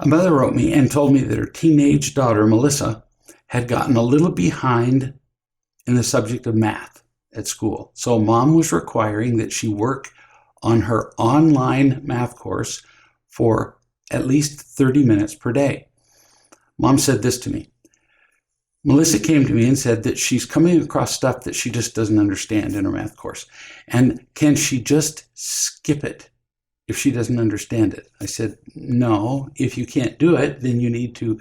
A mother wrote me and told me that her teenage daughter, Melyssa, had gotten a little behind in the subject of math at school. So mom was requiring that she work on her online math course for at least 30 minutes per day. Mom said this to me. Melyssa came to me and said that she's coming across stuff that she just doesn't understand in her math course. And can she just skip it if she doesn't understand it? I said, no, if you can't do it, then you need to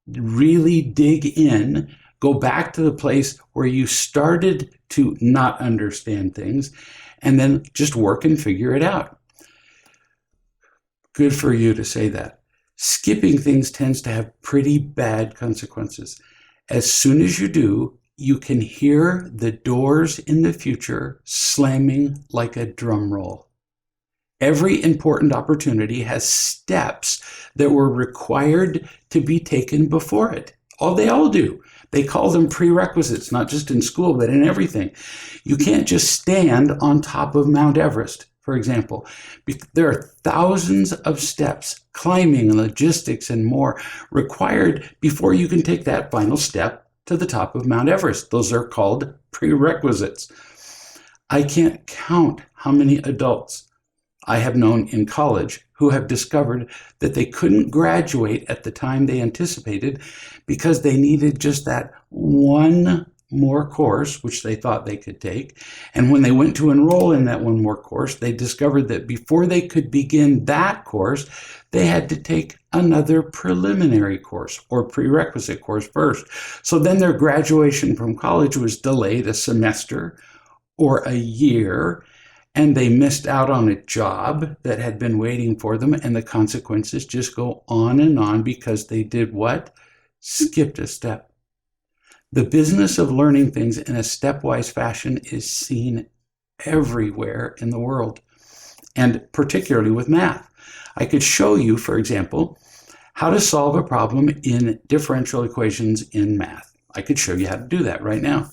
really dig in, go back to the place where you started to not understand things, and then just work and figure it out. Good for you to say that. Skipping things tends to have pretty bad consequences. As soon as you do, you can hear the doors in the future slamming like a drum roll. Every important opportunity has steps that were required to be taken before it. They all do. They call them prerequisites, not just in school, but in everything. You can't just stand on top of Mount Everest, for example. There are thousands of steps, climbing, logistics, and more required before you can take that final step to the top of Mount Everest. Those are called prerequisites. I can't count how many adults I have known in college who have discovered that they couldn't graduate at the time they anticipated because they needed just that one more course, which they thought they could take. And when they went to enroll in that one more course, they discovered that before they could begin that course, they had to take another preliminary course or prerequisite course first. So then their graduation from college was delayed a semester or a year, and they missed out on a job that had been waiting for them, and the consequences just go on and on because they did what? Skipped a step. The business of learning things in a stepwise fashion is seen everywhere in the world, and particularly with math. I could show you, for example, how to solve a problem in differential equations in math. I could show you how to do that right now.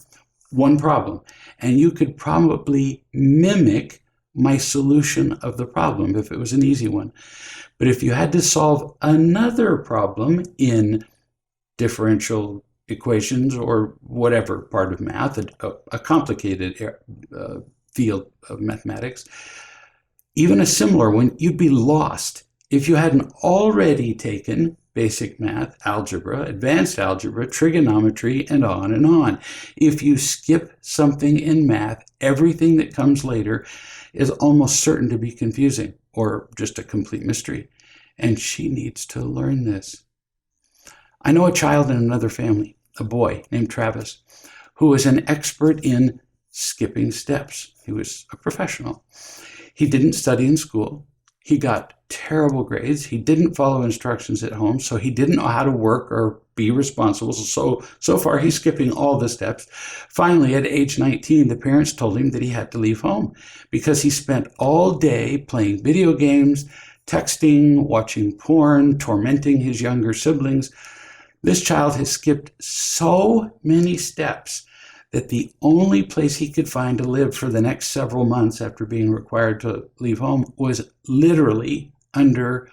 One problem, and you could probably mimic my solution of the problem if it was an easy one. But if you had to solve another problem in differential equations or whatever part of math, a complicated field of mathematics, even a similar one, you'd be lost if you hadn't already taken basic math, algebra, advanced algebra, trigonometry, and on and on. If you skip something in math, everything that comes later is almost certain to be confusing or just a complete mystery. And she needs to learn this. I know a child in another family, a boy named Travis, who was an expert in skipping steps. He was a professional. He didn't study in school. He got terrible grades. He didn't follow instructions at home, so he didn't know how to work or be responsible. So far, he's skipping all the steps. Finally, at age 19, the parents told him that he had to leave home because he spent all day playing video games, texting, watching porn, tormenting his younger siblings. This child has skipped so many steps that the only place he could find to live for the next several months after being required to leave home was literally under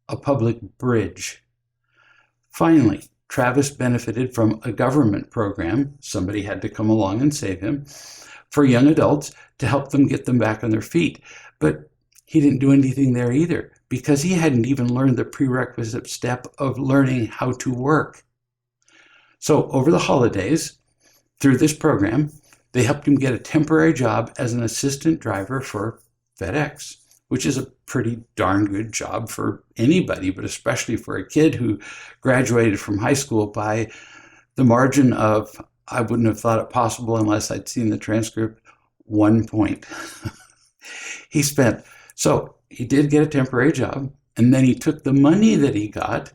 a public bridge. Finally, Travis benefited from a government program, somebody had to come along and save him, for young adults to help them get them back on their feet. But he didn't do anything there either because he hadn't even learned the prerequisite step of learning how to work. So over the holidays, through this program, they helped him get a temporary job as an assistant driver for FedEx, which is a pretty darn good job for anybody, but especially for a kid who graduated from high school by the margin of, I wouldn't have thought it possible unless I'd seen the transcript, 1 point. So he did get a temporary job, and then he took the money that he got,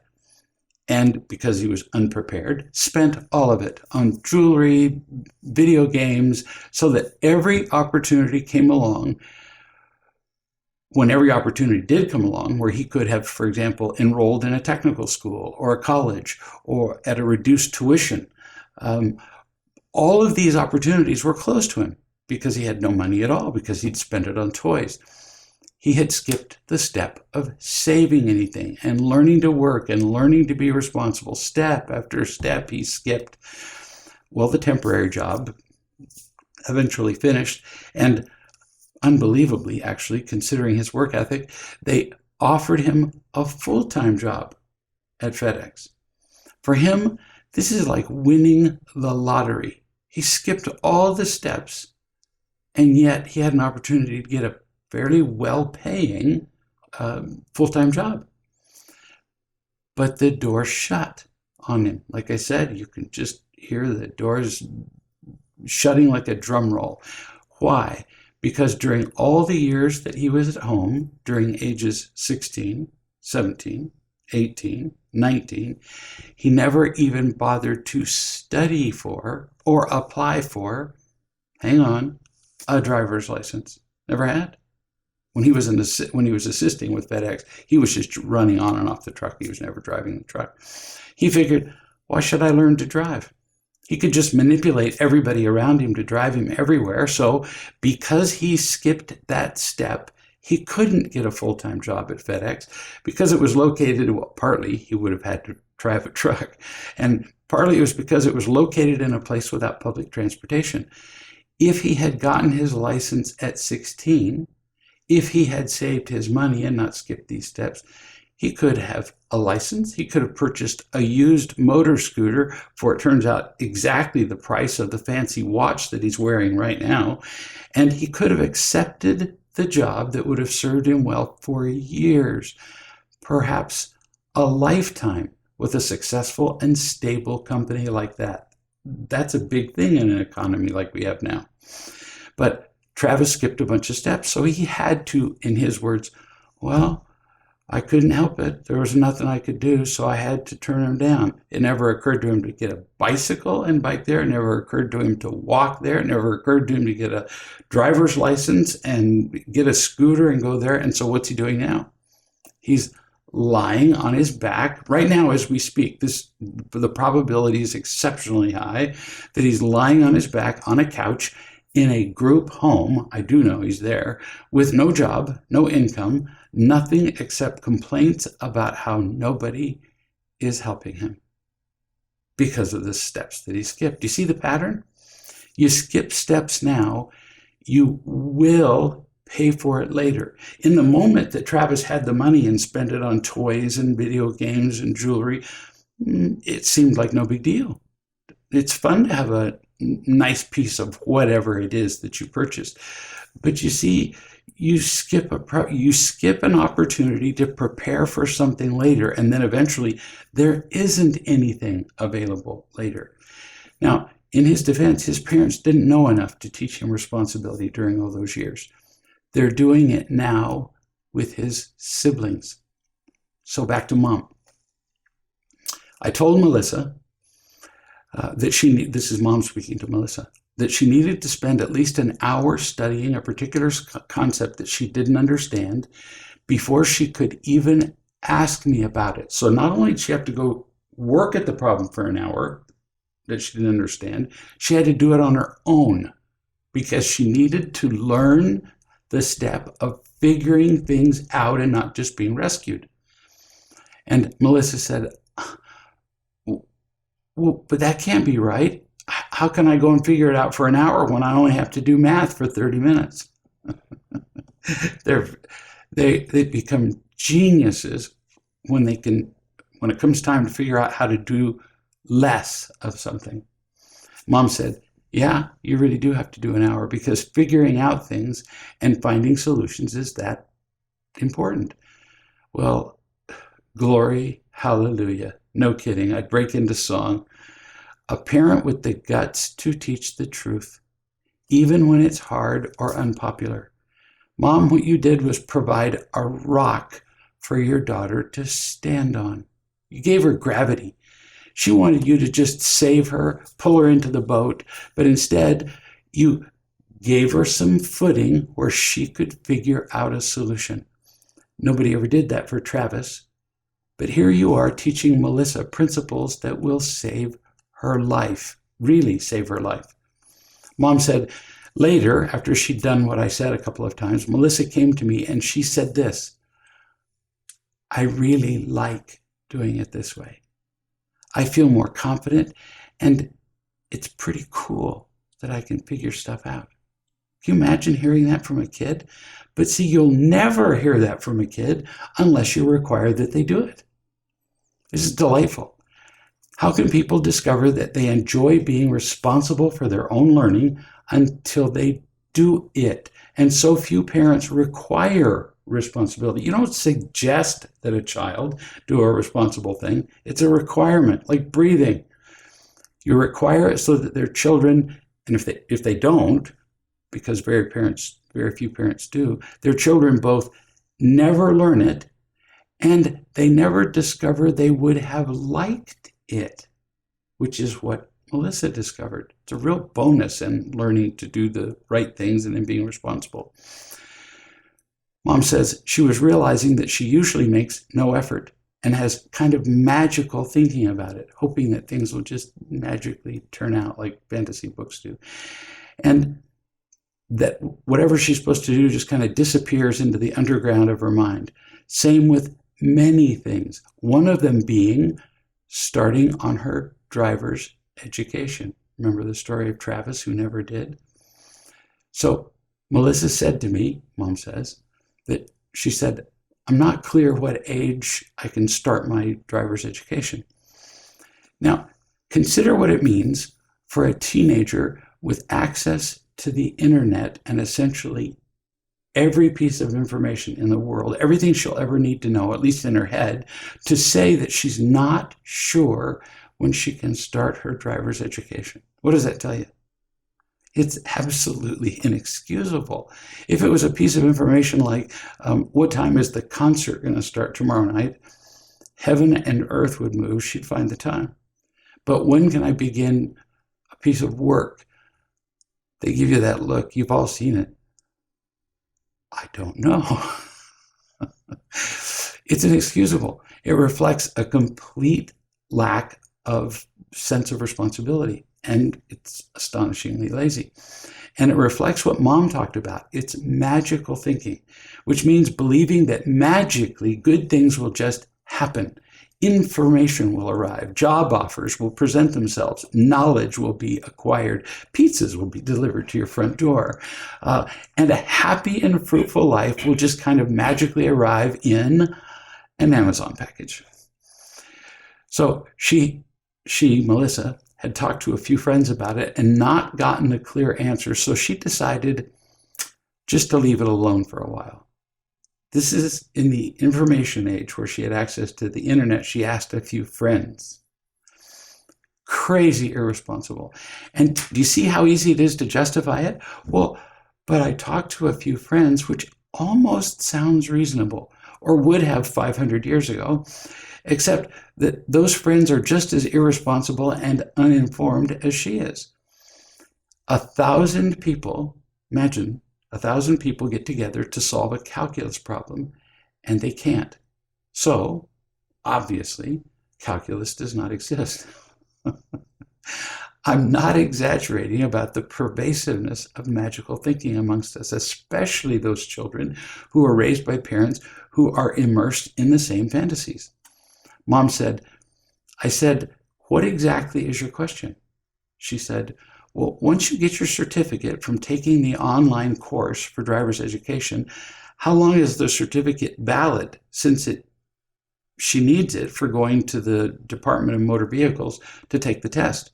and because he was unprepared, spent all of it on jewelry, video games, so that every opportunity came along. When every opportunity did come along, where he could have, for example, enrolled in a technical school or a college or at a reduced tuition, all of these opportunities were closed to him because he had no money at all, because he'd spent it on toys. he had skipped the step of saving anything and learning to work and learning to be responsible. Step after step he skipped. Well, the temporary job eventually finished, and unbelievably, actually, considering his work ethic, they offered him a full-time job at FedEx. For him, this is like winning the lottery. He skipped all the steps, and yet he had an opportunity to get a fairly well-paying full-time job. But the door shut on him. Like I said, you can just hear the doors shutting like a drum roll. Why? Because during all the years that he was at home, during ages 16, 17, 18, 19, he never even bothered to study for or apply for, hang on, a driver's license. Never had. When he was assisting with FedEx, he was just running on and off the truck. He was never driving the truck. He figured, why should I learn to drive? He could just manipulate everybody around him to drive him everywhere. So because he skipped that step, he couldn't get a full-time job at FedEx because it was located, well, partly he would have had to drive a truck, and partly it was because it was located in a place without public transportation. If he had gotten his license at 16, if he had saved his money and not skipped these steps, he could have a license. He could have purchased a used motor scooter for, it turns out, exactly the price of the fancy watch that he's wearing right now. And he could have accepted the job that would have served him well for years, perhaps a lifetime, with a successful and stable company like that. That's a big thing in an economy like we have now. But Travis skipped a bunch of steps, so he had to, in his words, well, I couldn't help it. There was nothing I could do, so I had to turn him down. It never occurred to him to get a bicycle and bike there. It never occurred to him to walk there. It never occurred to him to get a driver's license and get a scooter and go there. And so what's he doing now? He's lying on his back right now as we speak. The probability is exceptionally high that he's lying on his back on a couch in a group home. I do know he's there with no job, no income, nothing except complaints about how nobody is helping him because of the steps that he skipped. You see the pattern? You skip steps now, you will pay for it later. In the moment that Travis had the money and spent it on toys and video games and jewelry, it seemed like no big deal. It's fun to have a nice piece of whatever it is that you purchased. But you see, you skip an opportunity to prepare for something later, and then eventually there isn't anything available later. Now, in his defense, his parents didn't know enough to teach him responsibility during all those years. They're doing it now with his siblings. So back to Mom. I told Melyssa that this is Mom speaking to Melyssa, that she needed to spend at least an hour studying a particular concept that she didn't understand before she could even ask me about it. So not only did she have to go work at the problem for an hour that she didn't understand, she had to do it on her own because she needed to learn the step of figuring things out and not just being rescued. And Melyssa said, well, but that can't be right. How can I go and figure it out for an hour when I only have to do math for 30 minutes? They become geniuses when it comes time to figure out how to do less of something. Mom said, yeah, you really do have to do an hour because figuring out things and finding solutions is that important. Well, glory, hallelujah. No kidding. I'd break into song. A parent with the guts to teach the truth, even when it's hard or unpopular. Mom, what you did was provide a rock for your daughter to stand on. You gave her gravity. She wanted you to just save her, pull her into the boat, but instead you gave her some footing where she could figure out a solution. Nobody ever did that for Travis. But here you are teaching Melyssa principles that will save her life, really save her life. Mom said, Later, after she'd done what I said a couple of times, Melyssa came to me and she said this: I really like doing it this way. I feel more confident, and it's pretty cool that I can figure stuff out. Can you imagine hearing that from a kid? But see, you'll never hear that from a kid unless you require that they do it. This is delightful. How can people discover that they enjoy being responsible for their own learning until they do it? And so few parents require responsibility. You don't suggest that a child do a responsible thing. It's a requirement, like breathing. You require it so that their children, and if they don't, because very few parents do, their children both never learn it and they never discover they would have liked it, which is what Melyssa discovered. It's a real bonus in learning to do the right things and in being responsible. Mom says she was realizing that she usually makes no effort and has kind of magical thinking about it, hoping that things will just magically turn out like fantasy books do. And that whatever she's supposed to do just kind of disappears into the underground of her mind. Same with many things. One of them being starting on her driver's education. Remember the story of Travis who never did? So Melyssa said to me, Mom says, that she said, I'm not clear what age I can start my driver's education. Now, consider what it means for a teenager with access to the internet and essentially every piece of information in the world, everything she'll ever need to know, at least in her head, to say that she's not sure when she can start her driver's education. What does that tell you? It's absolutely inexcusable. If it was a piece of information like, what time is the concert going to start tomorrow night? Heaven and earth would move. She'd find the time. But when can I begin a piece of work? They give you that look. You've all seen it. I don't know. It's inexcusable. It reflects a complete lack of sense of responsibility. And it's astonishingly lazy. And it reflects what Mom talked about. It's magical thinking, which means believing that magically good things will just happen. Information will arrive. Job offers will present themselves. Knowledge will be acquired. Pizzas will be delivered to your front door. And a happy and fruitful life will just kind of magically arrive in an Amazon package. So she, Melyssa, had talked to a few friends about it and not gotten a clear answer. So she decided just to leave it alone for a while. This is in the information age where she had access to the internet. She asked a few friends. Crazy irresponsible. And do you see how easy it is to justify it? Well, but I talked to a few friends, which almost sounds reasonable, or would have 500 years ago, except that those friends are just as irresponsible and uninformed as she is. 1,000 people, imagine, 1,000 people get together to solve a calculus problem, and they can't. So, obviously, calculus does not exist. I'm not exaggerating about the pervasiveness of magical thinking amongst us, especially those children who are raised by parents who are immersed in the same fantasies. Mom said, I said, what exactly is your question? She said, well, once you get your certificate from taking the online course for driver's education, how long is the certificate valid since she needs it for going to the Department of Motor Vehicles to take the test?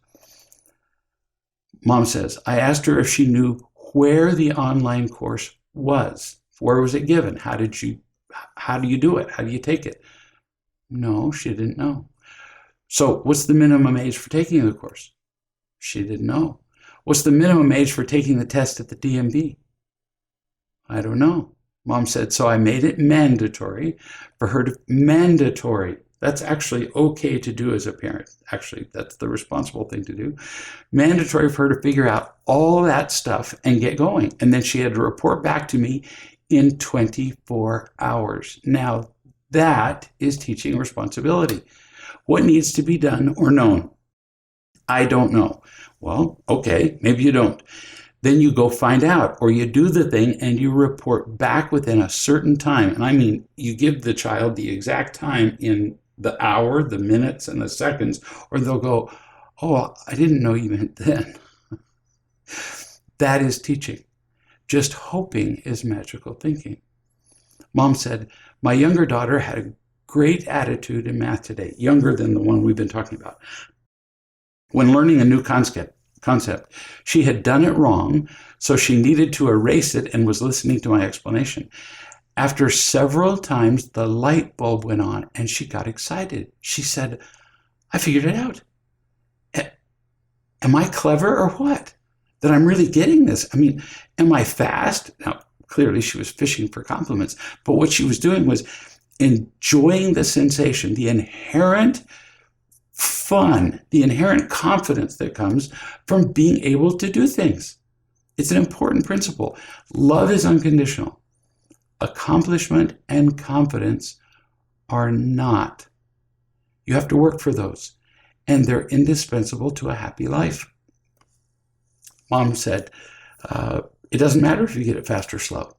Mom says, I asked her if she knew where the online course was. Where was it given? How do you do it? How do you take it? No, she didn't know. So what's the minimum age for taking the course? She didn't know. What's the minimum age for taking the test at the DMV? I don't know. Mom said, so I made it mandatory for her to, mandatory. That's actually okay to do as a parent. Actually, that's the responsible thing to do. Mandatory for her to figure out all that stuff and get going. And then she had to report back to me in 24 hours. Now, that is teaching responsibility. What needs to be done or known? I don't know. Well, okay, maybe you don't. Then you go find out, or you do the thing and you report back within a certain time. And I mean, you give the child the exact time in the hour, the minutes, and the seconds, or they'll go, oh, I didn't know you meant then. That is teaching. Just hoping is magical thinking. Mom said, my younger daughter had a great attitude in math today, younger than the one we've been talking about. When learning a new concept, she had done it wrong, so she needed to erase it and was listening to my explanation. After several times, the light bulb went on and she got excited. She said, I figured it out. Am I clever or what? That I'm really getting this? I mean, am I fast? Now, clearly she was fishing for compliments, but what she was doing was enjoying the sensation, the inherent fun, the inherent confidence that comes from being able to do things. It's an important principle. Love is unconditional. Accomplishment and confidence are not. You have to work for those, and they're indispensable to a happy life. Mom said, it doesn't matter if you get it fast or slow.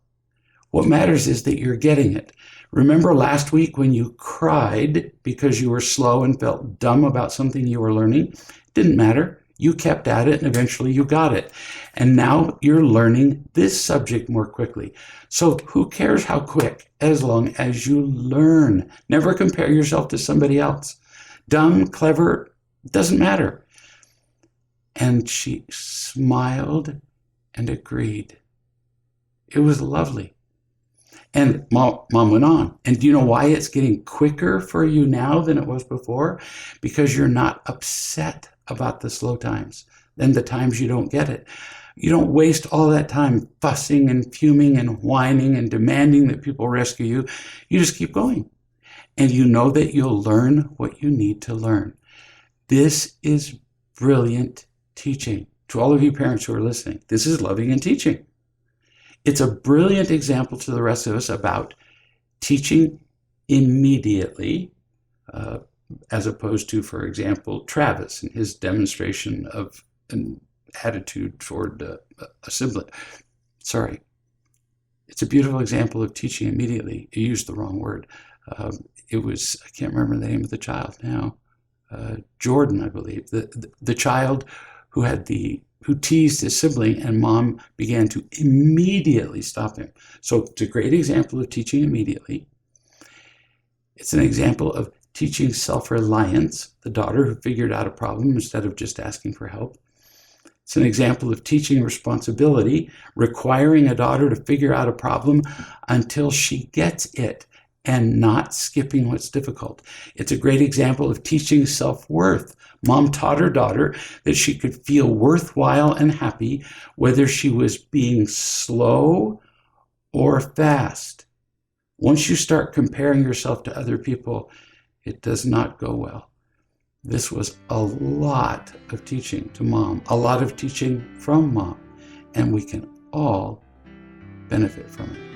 What matters is that you're getting it. Remember last week when you cried because you were slow and felt dumb about something you were learning? It didn't matter. You kept at it and eventually you got it. And now you're learning this subject more quickly. So who cares how quick, as long as you learn. Never compare yourself to somebody else. Dumb, clever, doesn't matter. And she smiled and agreed. It was lovely. And Mom went on. And do you know why it's getting quicker for you now than it was before? Because you're not upset about the slow times than the times you don't get it. You don't waste all that time fussing and fuming and whining and demanding that people rescue you. You just keep going. And you know that you'll learn what you need to learn. This is brilliant teaching. To all of you parents who are listening, this is loving and teaching. It's a brilliant example to the rest of us about teaching immediately, as opposed to, for example, Travis and his demonstration of an attitude toward a sibling. Sorry. It's a beautiful example of teaching immediately. You used the wrong word. It was, I can't remember the name of the child now, Jordan, I believe, the child who teased his sibling, and Mom began to immediately stop him. So it's a great example of teaching immediately. It's an example of teaching self-reliance, the daughter who figured out a problem instead of just asking for help. It's an example of teaching responsibility, requiring a daughter to figure out a problem until she gets it and not skipping what's difficult. It's a great example of teaching self-worth. Mom taught her daughter that she could feel worthwhile and happy whether she was being slow or fast. Once you start comparing yourself to other people, it does not go well. This was a lot of teaching to Mom, a lot of teaching from Mom, and we can all benefit from it.